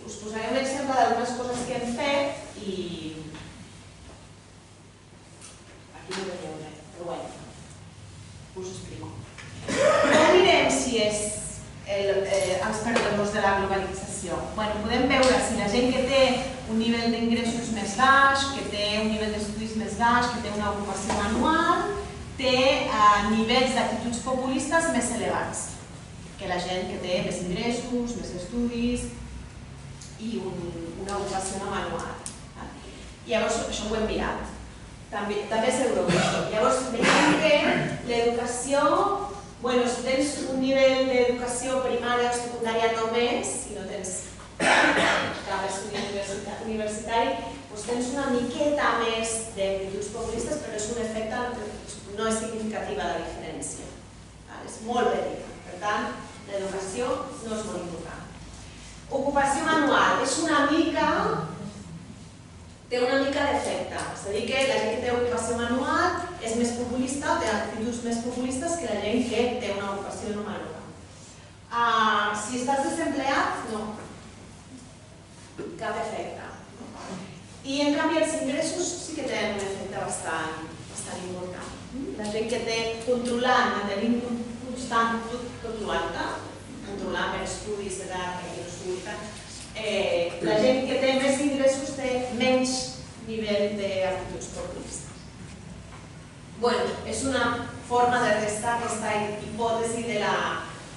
Us posaré un exemple d'algunes coses que hem fet i... aquí no veieu res, però bé, us explico. No mirem si és els perdedors de la globalització. Podem veure si la gent que té un nivell d'ingressos més baix, que té un nivell d'estudis més baix, que té una ocupació anual, té nivells d'actituds populistes més elevats que la gent que té més ingressos, més estudis i una ocupació no manual. Llavors, això ho hem mirat. També és Eurovisió. Llavors, veiem que l'educació, si tens un nivell d'educació primària o secundària només, si no tens cap estudi universitari, tens una miqueta més d'actituds populistes, però és un efecte, no és significativa la diferència. És molt petita. Per tant, l'educació no és molt important. Ocupació manual és una mica... té una mica d'efecte. És a dir, que la gent que té ocupació manual és més populista, té actituds més populistes que la gent que té una ocupació no manual. Si estàs desempleat, no. Cap efecte. I en canvi els ingressos sí que tenen un efecte bastant important. La gent que té controlant, mantenint constant tot l'alta, controlant per estudis, edat, la gent que té més ingressos té menys nivell d'actituds populistes. És una forma de restar aquesta hipòtesi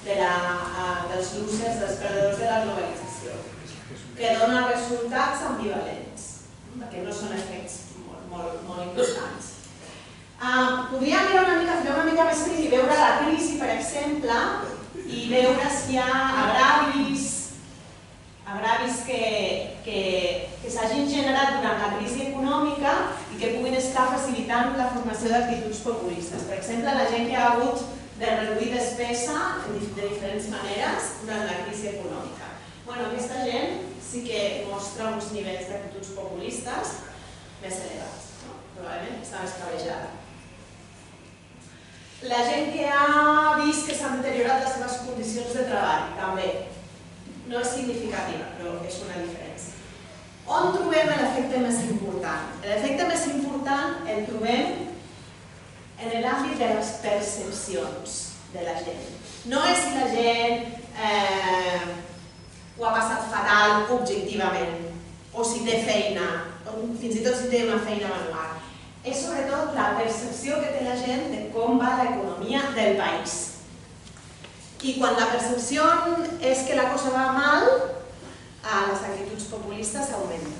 dels losers, dels perdedors de la globalització, que dona resultats ambivalents, perquè no són efectes molt importants. Podríem fer una mica més crisi, veure la crisi, per exemple, i veure si hi ha agravis que s'hagin generat durant la crisi econòmica i que puguin estar facilitant la formació d'actituds populistes. Per exemple, la gent que ha hagut de reduir despesa de diferents maneres durant la crisi econòmica. Aquesta gent sí que mostra uns nivells d'actituds populistes més elevats. Probablement està més cabejada. La gent que ha vist que s'han deteriorat les seves condicions de treball, també. No és significativa, però és una diferència. On trobem l'efecte més important? L'efecte més important el trobem en l'àmbit de les percepcions de la gent. No és si la gent ho ha passat fatal objectivament, o si té feina, o fins i tot si té una feina manual. és sobretot la percepció que té la gent de com va l'economia del país. I quan la percepció és que la cosa va mal, les actituds populistes augmenten.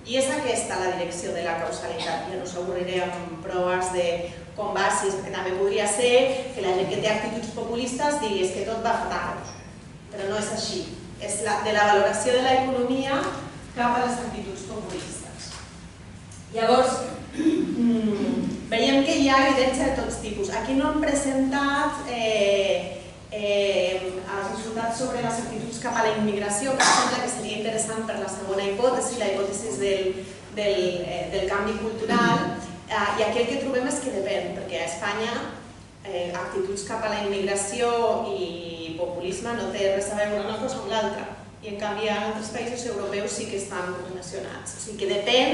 I és aquesta la direcció de la causalitat. Ja no s'avorriré amb proves de com va, perquè també podria ser que la gent que té actituds populistes digui que tot va fatal. Però no és així. És de la valoració de l'economia cap a les actituds populistes. Llavors, veiem que hi ha evidència de tots tipus. Aquí no hem presentat els resultats sobre les actituds cap a la immigració, que em sembla que seria interessant per la segona hipòtesi, la hipòtesi del canvi cultural. I aquí el que trobem és que depèn, perquè a Espanya actituds cap a la immigració i populisme no té res a veure una cosa amb l'altra. I en canvi en altres països europeus sí que estan relacionats. O sigui que depèn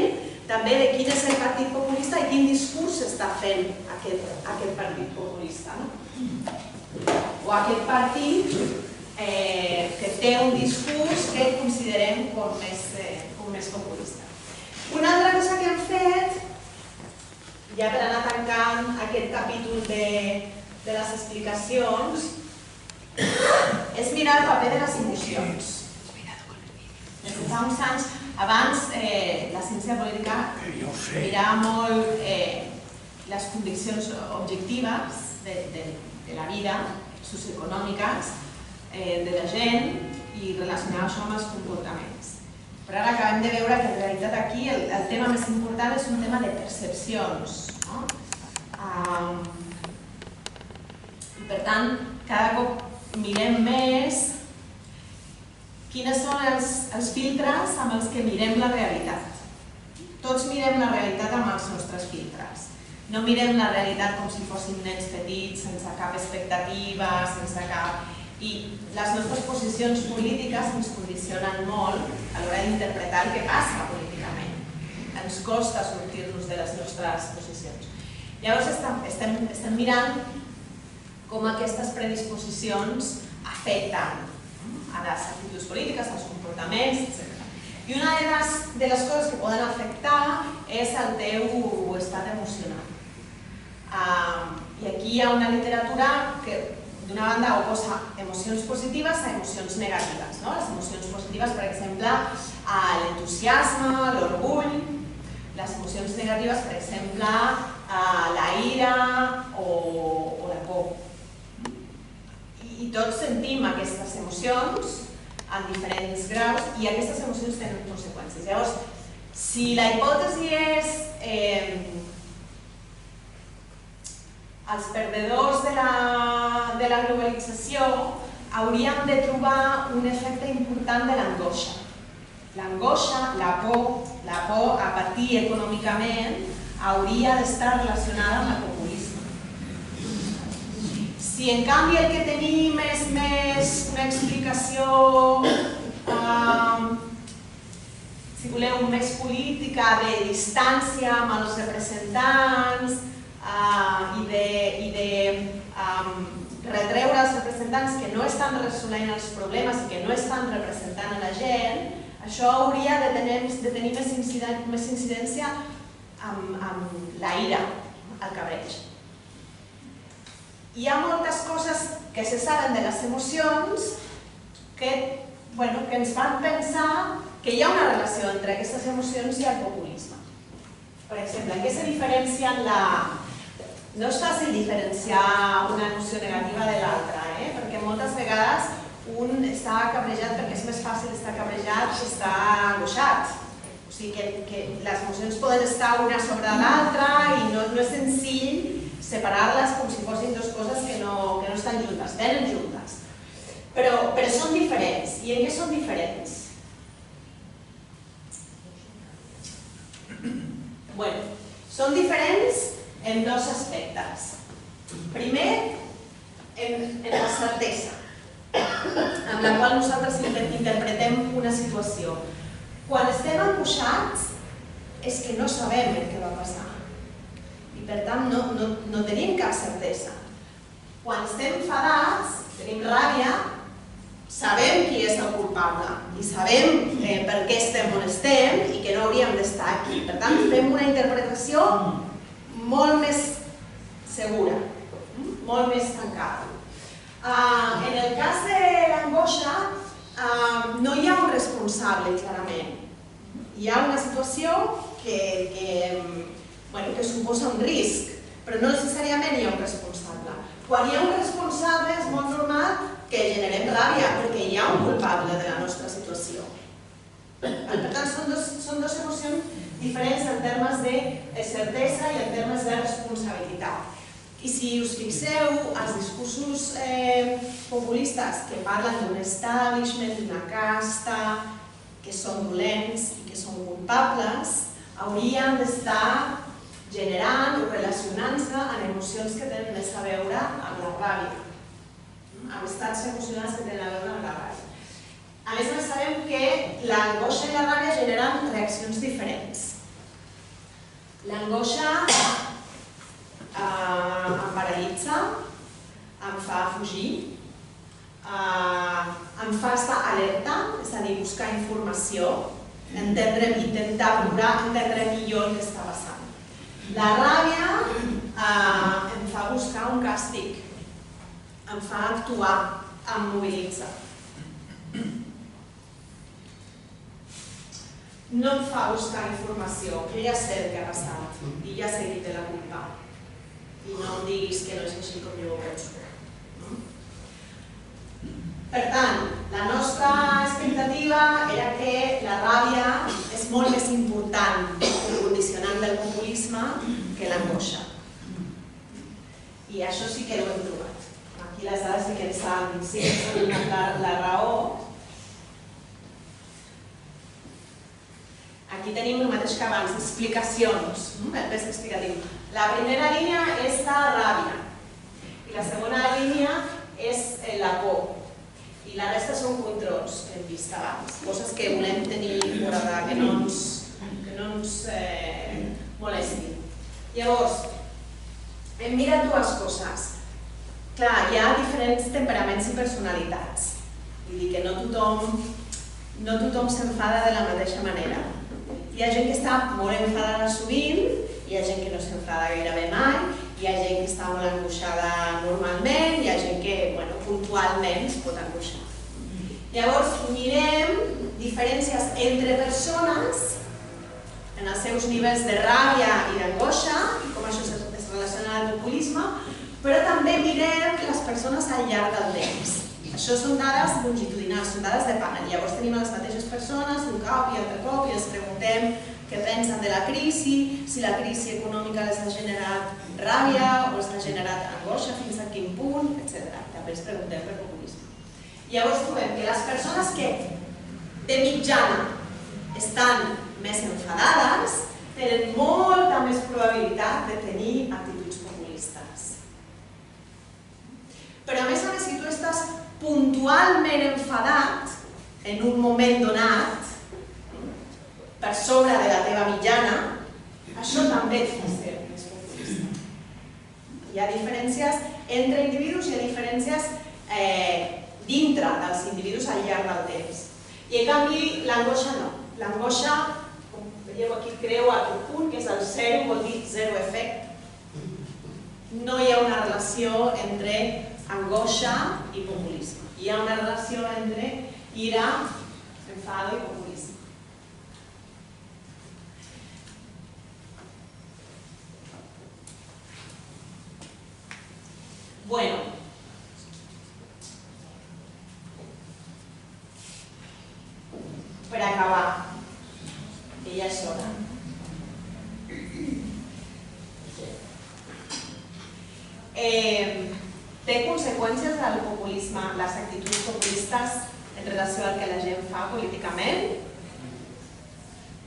també de quin és el partit populista i quin discurs està fent aquest partit populista. O aquest partit que té un discurs que considerem com més populista. Una altra cosa que hem fet, ja per anar tancant aquest capítol de les explicacions, és mirar el paper de les emocions. Des de fa uns anys, abans la ciència política mirava molt les condicions objectives de la vida, socioeconòmiques, de la gent i relacionava això amb els comportaments. Però ara acabem de veure que en realitat aquí el tema més important és un tema de percepcions. I per tant, cada cop mirem més quines són els filtres amb els que mirem la realitat. Tots mirem la realitat amb els nostres filtres. No mirem la realitat com si fóssim nens petits, sense cap expectativa, sense cap... I les nostres posicions polítiques ens condicionen molt a l'hora d'interpretar el que passa políticament. Ens costa sortir-nos de les nostres posicions. Llavors estem mirant com aquestes predisposicions afecten a les actituds polítiques, als comportaments, etc. I una de les coses que poden afectar és el teu estat emocional. I aquí hi ha una literatura que d'una banda oposa emocions positives a emocions negatives. Les emocions positives, per exemple, l'entusiasme, l'orgull. Les emocions negatives, per exemple, la ira o la por. I tots sentim aquestes emocions en diferents graus i aquestes emocions tenen conseqüències. Llavors, si la hipòtesi és els perdedors de la globalització hauríem de trobar un efecte important de l'angoixa. L'angoixa, la por a patir econòmicament hauria d'estar relacionada amb el populisme. Si en canvi el que tenim és més una explicació, si voleu, més política, de distància amb els representants, i de retreure als representants que no estan resolent els problemes i que no estan representant a la gent, això hauria de tenir més incidència amb la ira, el cabreig. Hi ha moltes coses que se saben de les emocions que ens fan pensar que hi ha una relació entre aquestes emocions i el populisme. Per exemple, en què se diferencien No és fàcil diferenciar una emoció negativa de l'altra, perquè moltes vegades un està cabrejat perquè és més fàcil estar cabrejat que estar angoixat. O sigui que les emocions poden estar una sobre l'altra i no és senzill separar-les com si fossin dues coses que no estan juntes, venen juntes. Però són diferents. I en què són diferents? Són diferents en dos aspectes. Primer, en la certesa, amb la qual nosaltres interpretem una situació. Quan estem angoixats és que no sabem el que va passar i per tant no tenim cap certesa. Quan estem enfadats, tenim ràbia, sabem qui és el culpable i sabem per què estem on estem i que no hauríem d'estar aquí. Per tant, fem una interpretació molt més segura, molt més tancada. En el cas de l'angoixa, no hi ha un responsable, clarament. Hi ha una situació que suposa un risc, però no necessàriament hi ha un responsable. Quan hi ha un responsable és molt normal que generem ràbia, perquè hi ha un culpable de la nostra situació. Per tant, són dues emocions diferents en termes de certesa i en termes de responsabilitat. I si us fixeu, els discursos populistes que parlen d'un establishment, d'una casta, que són dolents i que són culpables, haurien d'estar generant o relacionant-se amb emocions que tenen més a veure amb la ràbia, amb estats emocionals que tenen a veure amb la ràbia. A més, sabem que l'angoixa i la ràbia generen reaccions diferents. L'angoixa em paralitza, em fa fugir, em fa estar alerta, és a dir, buscar informació, intentar procurar entendre millor el que està passant. La ràbia em fa buscar un càstig, em fa actuar, em mobilitza. No em fa buscar informació, jo ja sé el que ha passat i ja sé qui té la culpa. I no em diguis que no és així com jo ho penso. Per tant, la nostra expectativa era que la ràbia és molt més important com condicionant del populisme que l'angoixa. I això sí que ho hem trobat. Aquí les dades sí que ens han donat la raó. Aquí tenim el mateix que abans, explicacions, el pes explicatiu. La primera línia és la ràbia i la segona línia és la por. I la resta són controls que hem vist abans, coses que volem tenir fora, que no ens molestin. Llavors, hem mirat dues coses. Clar, hi ha diferents temperaments i personalitats. Vull dir que no tothom s'enfada de la mateixa manera. Hi ha gent que està molt enfadada sovint, hi ha gent que no s'enfada gairebé mai, hi ha gent que està molt angoixada normalment, hi ha gent que puntualment es pot angoixar. Llavors, mirem diferències entre persones en els seus nivells de ràbia i d'angoixa, com això es relaciona amb el populisme, però també mirem les persones al llarg del temps. Això són dades longitudinals, són dades de panel. Llavors tenim les mateixes persones un cop i altre cop i els preguntem què pensen de la crisi, si la crisi econòmica els ha generat ràbia o els ha generat angoixa, fins a quin punt, etc. També els preguntem per populisme. Llavors trobem que les persones que de mitjana estan més enfadades tenen molta més probabilitat de tenir actituds populistes. Però a més, si tu estàs puntualment enfadat en un moment donat per sobre de la teva mitjana, això també et fa ser més populista. Hi ha diferències entre individus i hi ha diferències dintre dels individus al llarg del temps. I en canvi l'angoixa no. L'angoixa, com veieu aquí, creua aquest punt, que és el 0, vol dir 0 efecte. No hi ha una relació entre angoixa i populisme. Hi ha una relació entre ira, enfado i populisme. Bueno, per acabar, que ja és hora. Té conseqüències el populisme, les actituds populistes en relació al que la gent fa políticament?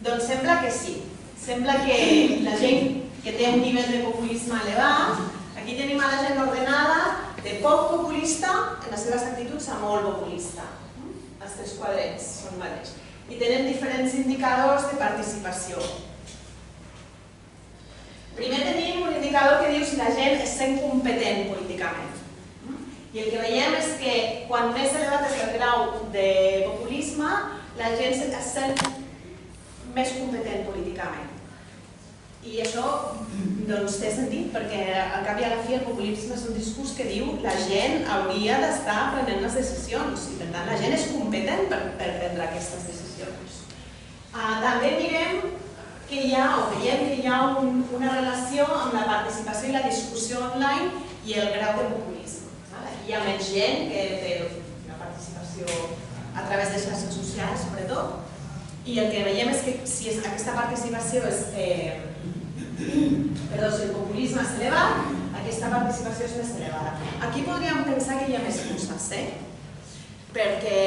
Doncs sembla que sí. Sembla que la gent que té un nivell de populisme elevat, aquí tenim a la gent ordenada de poc populista en les seves actituds a molt populista. Els tres quadrets són mateixos. I tenen diferents indicadors de participació. Primer tenim un indicador que diu si la gent és sent competent políticament. I el que veiem és que quan més elevat és el grau de populisme, la gent es sent més competent políticament. I això té sentit, perquè al cap i a la fi el populisme és un discurs que diu que la gent hauria d'estar prenent les decisions i per tant la gent és competent per prendre aquestes decisions. També mirem que hi ha, o veiem que hi ha una relació amb la participació i la discussió online i el grau de populisme. Hi ha menys gent que té la participació a través de xarxes socials, sobretot, i el que veiem és que si aquesta participació si el populisme és elevat, aquesta participació és més elevada. Aquí podríem pensar que hi ha més coses, perquè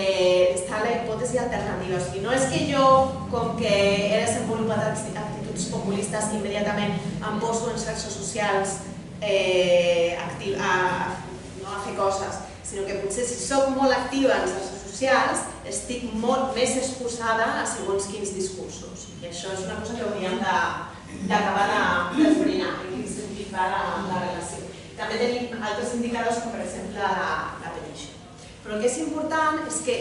està la hipòtesi alternativa. O sigui, no és que jo, com que he desenvolupat actituds populistes, immediatament em poso en xarxes socials a fer coses, sinó que potser si soc molt activa en xarxes socials estic molt més exposada a segons quins discursos. I això és una cosa que hauríem d'acabar de frenar, en quin sentit va la relació. També tenim altres indicadors, com per exemple la petició. Però el que és important és que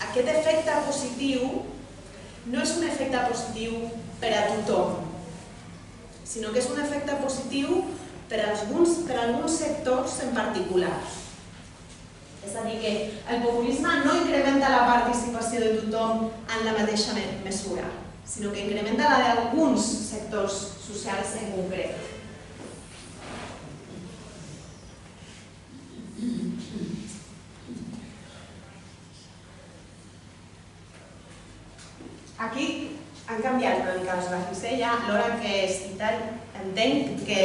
aquest efecte positiu no és un efecte positiu per a tothom, sinó que és un efecte positiu per a alguns sectors en particular. És a dir, que el populisme no incrementa la participació de tothom en la mateixa mesura, sinó que incrementa la d'alguns sectors socials en concret. Aquí han canviat una mica les gràfics. Ja a l'hora que entenc que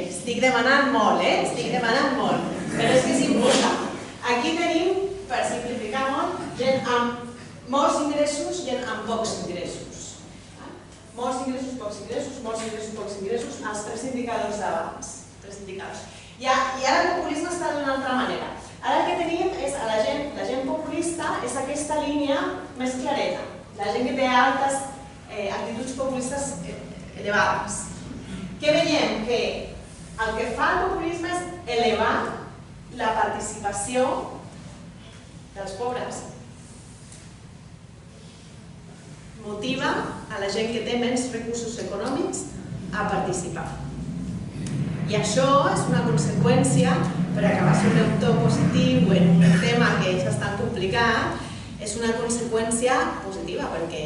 estic demanant molt, estic demanant molt, però és que és important. Aquí tenim, per simplificar molt, gent amb molts ingressos, gent amb pocs ingressos. Molts ingressos, pocs ingressos, molts ingressos, pocs ingressos, els tres indicadors d'abans. I ara el populisme està d'una altra manera. Ara el que tenim és la gent populista, és aquesta línia més clareta. La gent que té altes actituds populistes elevades. Què veiem? Que el que fa el populisme és elevar la participació dels pobres. Motiva a la gent que té menys recursos econòmics a participar. I això és una conseqüència, per acabar sobre un to positiu en un tema que és bastant complicat, és una conseqüència positiva, perquè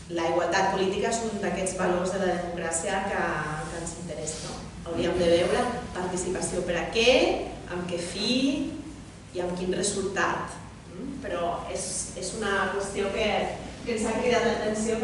la igualtat política és un d'aquests valors de la democràcia que ens interessa. Hauríem de veure participació per a què, amb què fi i amb quin resultat. Però és una qüestió que ens ha cridat l'atenció.